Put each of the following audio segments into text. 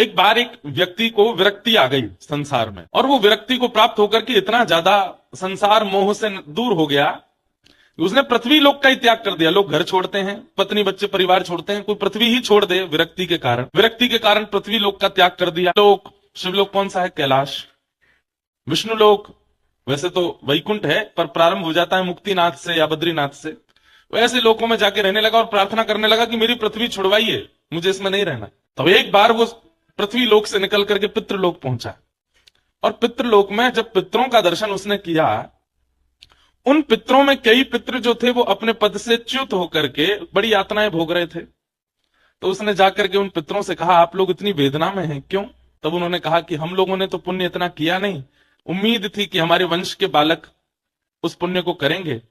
एक बार एक व्यक्ति को विरक्ति आ गई संसार में, और वो विरक्ति को प्राप्त होकर के इतना ज्यादा संसार मोह से दूर हो गया कि उसने पृथ्वी लोक का ही त्याग कर दिया। लोग घर छोड़ते हैं, पत्नी बच्चे परिवार छोड़ते हैं, कोई पृथ्वी ही छोड़ दे विरक्ति के कारण। विरक्ति के कारण पृथ्वी लोक का त्याग कर दिया। लोक, शिवलोक कौन सा है? कैलाश। विष्णु लोक वैसे तो वैकुंठ है, पर प्रारंभ हो जाता है मुक्तिनाथ से या बद्रीनाथ से। वैसे लोकों में जाके रहने लगा और प्रार्थना करने लगा कि मेरी पृथ्वी छुड़वाइए, मुझे इसमें नहीं रहना। तब एक बार वो पृथ्वी लोक से निकल करके पितृलोक पहुंचा, और पितृलोक में जब पितरों का दर्शन उसने किया, उन पितरों में कई पितृ जो थे वो अपने पद से च्युत होकर के बड़ी यातनाएं भोग रहे थे। तो उसने जाकर के उन पितरों से कहा, आप लोग इतनी वेदना में हैं क्यों? तब उन्होंने कहा कि हम लोगों ने तो पुण्य इतना किया नहीं, उम्मीद थी कि हमारे वंश के बालक उस पुण्य को करेंगे,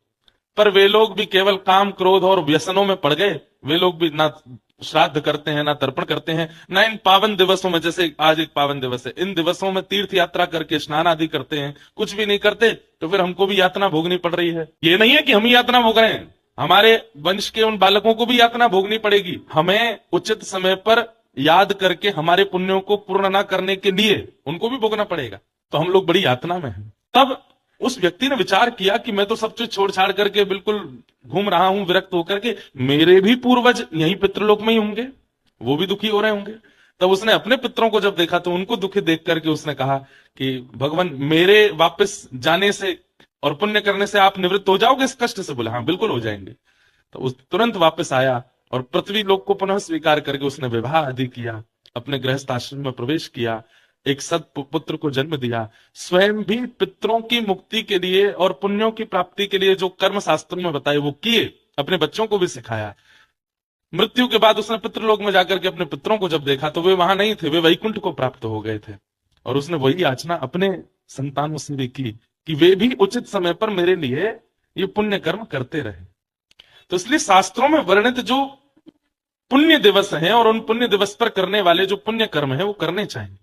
पर वे लोग भी केवल काम क्रोध और व्यसनों में पड़ गए। वे लोग भी ना श्राद्ध करते हैं, ना तर्पण करते हैं, ना इन पावन दिवसों में, जैसे आज एक पावन दिवस है, इन दिवसों में तीर्थ यात्रा करके स्नान आदि करते हैं, कुछ भी नहीं करते। तो फिर हमको भी यातना भोगनी पड़ रही है। ये नहीं है कि हम ही यातना भोग रहे हैं, हमारे वंश के उन बालकों को भी यातना भोगनी पड़ेगी। हमें उचित समय पर याद करके हमारे पुण्यों को पूर्ण ना करने के लिए उनको भी भोगना पड़ेगा। तो हम लोग बड़ी यातना में हैं। तब उस व्यक्ति ने विचार किया कि मैं तो सब चीज छोड़ छाड़ करके बिल्कुल घूम रहा हूं विरक्त होकर के, मेरे भी पूर्वज यहीं पितृलोक में ही होंगे, वो भी दुखी हो रहे होंगे। तब उसने अपने पितरों को जब देखा तो उनको दुखी देख करके उसने कहा कि भगवान, मेरे वापस जाने से और पुण्य करने से आप निवृत्त हो जाओगे इस कष्ट से? बोले हाँ बिल्कुल हो जाएंगे। तो उस तुरंत वापस आया और पृथ्वी लोक को पुनः स्वीकार करके उसने विवाह आदि किया, अपने गृहस्थ आश्रम में प्रवेश किया, एक सत्पुत्र को जन्म दिया। स्वयं भी पितरों की मुक्ति के लिए और पुण्यों की प्राप्ति के लिए जो कर्म शास्त्रों में बताए वो किए, अपने बच्चों को भी सिखाया। मृत्यु के बाद उसने पितृलोक में जाकर के अपने पितरों को जब देखा तो वे वहां नहीं थे, वे वैकुंठ को प्राप्त हो गए थे। और उसने वही याचना अपने संतानों से भी की कि वे भी उचित समय पर मेरे लिए ये पुण्य कर्म करते रहे। तो इसलिए शास्त्रों में वर्णित जो पुण्य दिवस हैं और उन पुण्य दिवस पर करने वाले जो पुण्य कर्म है वो करने चाहिए।